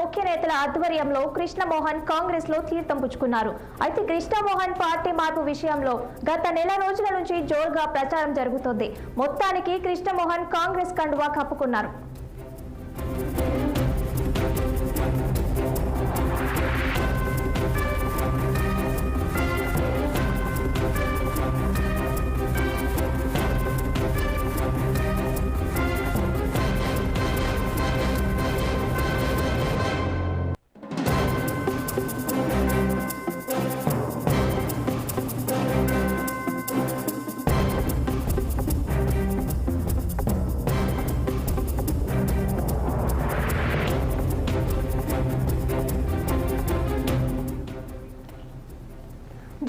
ముఖ్య నేతల ఆధ్వర్యంలో కృష్ణమోహన్ కాంగ్రెస్ లో తీర్థం పుచ్చుకున్నారు. అయితే కృష్ణమోహన్ పార్టీ మార్పు విషయంలో గత నెల రోజుల నుంచి జోరుగా ప్రచారం జరుగుతోంది. మొత్తానికి కృష్ణమోహన్ కాంగ్రెస్ కండువా కప్పుకున్నారు.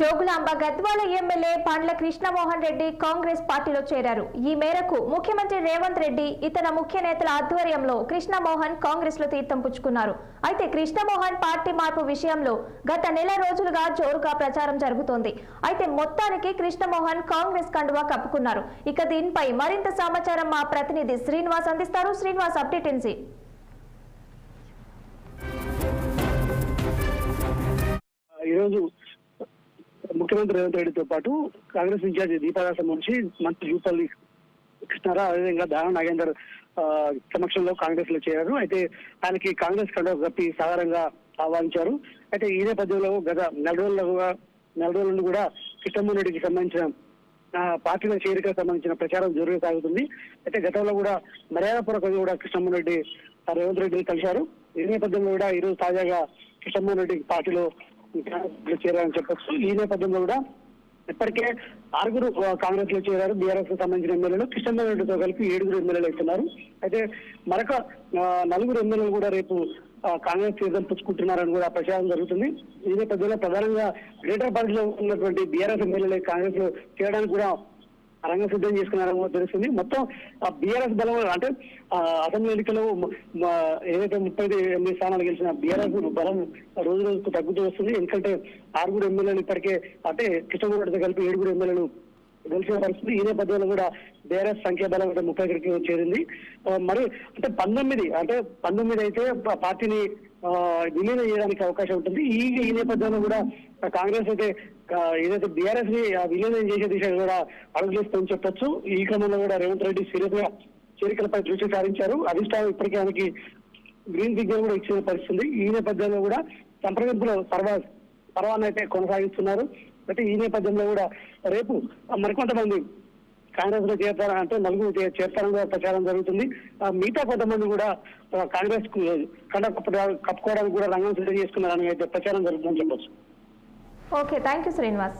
జోగులాంబ గద్వాల ఎమ్మెల్యే పండ్ల కృష్ణమోహన్ రెడ్డి కాంగ్రెస్ పార్టీలో చేరారు. ఈ మేరకు ముఖ్యమంత్రి రేవంత్ రెడ్డి ఇతర ముఖ్య నేతల ఆధ్వర్యంలో కృష్ణమోహన్ కాంగ్రెస్ లో తీర్థం పుచ్చుకున్నారు. అయితే కృష్ణమోహన్ పార్టీ మార్పు విషయంలో గత నెల రోజులుగా జోరుగా ప్రచారం జరుగుతోంది. అయితే మొత్తానికి కృష్ణమోహన్ కాంగ్రెస్ కండువా కప్పుకున్నారు. ఇక దీనిపై మరింత సమాచారం మా ప్రతినిధి శ్రీనివాస్ అందిస్తారు. శ్రీనివాస్, అప్డేట్ ఏంటి? ముఖ్యమంత్రి రేవంత్ రెడ్డితో పాటు కాంగ్రెస్ ఇన్ఛార్జి దీపాదాస్ సంబంధించి మంత్రి జూపల్లి కృష్ణారావు, అదేవిధంగా దానం నాగేందర్ సమక్షంలో కాంగ్రెస్ లో చేరారు. అయితే ఆయనకి కాంగ్రెస్ కండువా కప్పి సాధారణంగా ఆహ్వానించారు. అయితే ఈ నేపథ్యంలో గత నెల రోజుల నుండి కూడా కృష్ణమోహన్ రెడ్డికి సంబంధించిన పార్టీల చేరికకు సంబంధించిన ప్రచారం జోరుగా సాగుతుంది. అయితే గతంలో కూడా మర్యాదపూర్వకంగా కూడా కృష్ణమోహన్ రెడ్డి రేవంత్ రెడ్డిని కలిశారు. ఈ నేపథ్యంలో కూడా ఈరోజు తాజాగా కృష్ణమోహన్ రెడ్డి పార్టీలో చేరారని చెప్పొచ్చు. ఈ నేపథ్యంలో కూడా ఇప్పటికే 6 కాంగ్రెస్ లో చేరారు. బీఆర్ఎస్ కు సంబంధించిన ఎమ్మెల్యేలు కృష్ణమోహన్ రెడ్డితో కలిపి 7 ఎమ్మెల్యేలు ఇస్తున్నారు. అయితే మరొక 4 ఎమ్మెల్యేలు కూడా రేపు కాంగ్రెస్ తీర్థం పుచ్చుకుంటున్నారని కూడా ప్రచారం జరుగుతుంది. ఈ నేపథ్యంలో ప్రధానంగా గ్రేటర్ పరిధిలో ఉన్నటువంటి బీఆర్ఎస్ ఎమ్మెల్యేలు కాంగ్రెస్ లో చేరడానికి కూడా రంగం సిద్ధం చేసుకున్నారని తెలుస్తుంది. మొత్తం బీఆర్ఎస్ బలం అంటే అసెంబ్లీ ఎన్నికల్లో ఏదైతే 38 స్థానాలు గెలిచిన బీఆర్ఎస్ బలం రోజు రోజుకు తగ్గుతూ వస్తుంది. ఎందుకంటే 6 ఎమ్మెల్యేలు ఇప్పటికే అంటే కృష్ణమోహన్ రెడ్డితో కలిపి 7 ఎమ్మెల్యేలు గెలిచిన పరిస్థితి. ఈ నేపథ్యంలో కూడా బీఆర్ఎస్ సంఖ్యాబలం 31కి చేరింది. మరి అంటే 19 అయితే పార్టీని విలీనం చేయడానికి అవకాశం ఉంటుంది. ఈ నేపథ్యంలో కూడా కాంగ్రెస్ అయితే ఏదైతే బీఆర్ఎస్ ని విలీనం చేసే దిశగా కూడా అడుగులేస్తుందని చెప్పొచ్చు. ఈ క్రమంలో కూడా రేవంత్ రెడ్డి సీరియస్ గా చేరికలపై దృష్టి సారించారు. అధిష్టానం ఇప్పటికే ఆయనకి గ్రీన్ సిగ్నల్ కూడా ఇచ్చిన పరిస్థితి. ఈ నేపథ్యంలో కూడా సంప్రదింపులు పర్వాన్ని అయితే కొనసాగిస్తున్నారు. అయితే ఈ నేపథ్యంలో కూడా రేపు మరికొంతమంది కాంగ్రెస్ లో చేరతారా అంటే 4 చేరతారని ప్రచారం జరుగుతుంది. మిగతా కొంతమంది కూడా కాంగ్రెస్ కు కప్పుకోవడానికి కూడా రంగం సిద్ధం చేసుకున్నారని అయితే ప్రచారం జరుగుతుందని చెప్పొచ్చు. Okay, thank you Srinivas.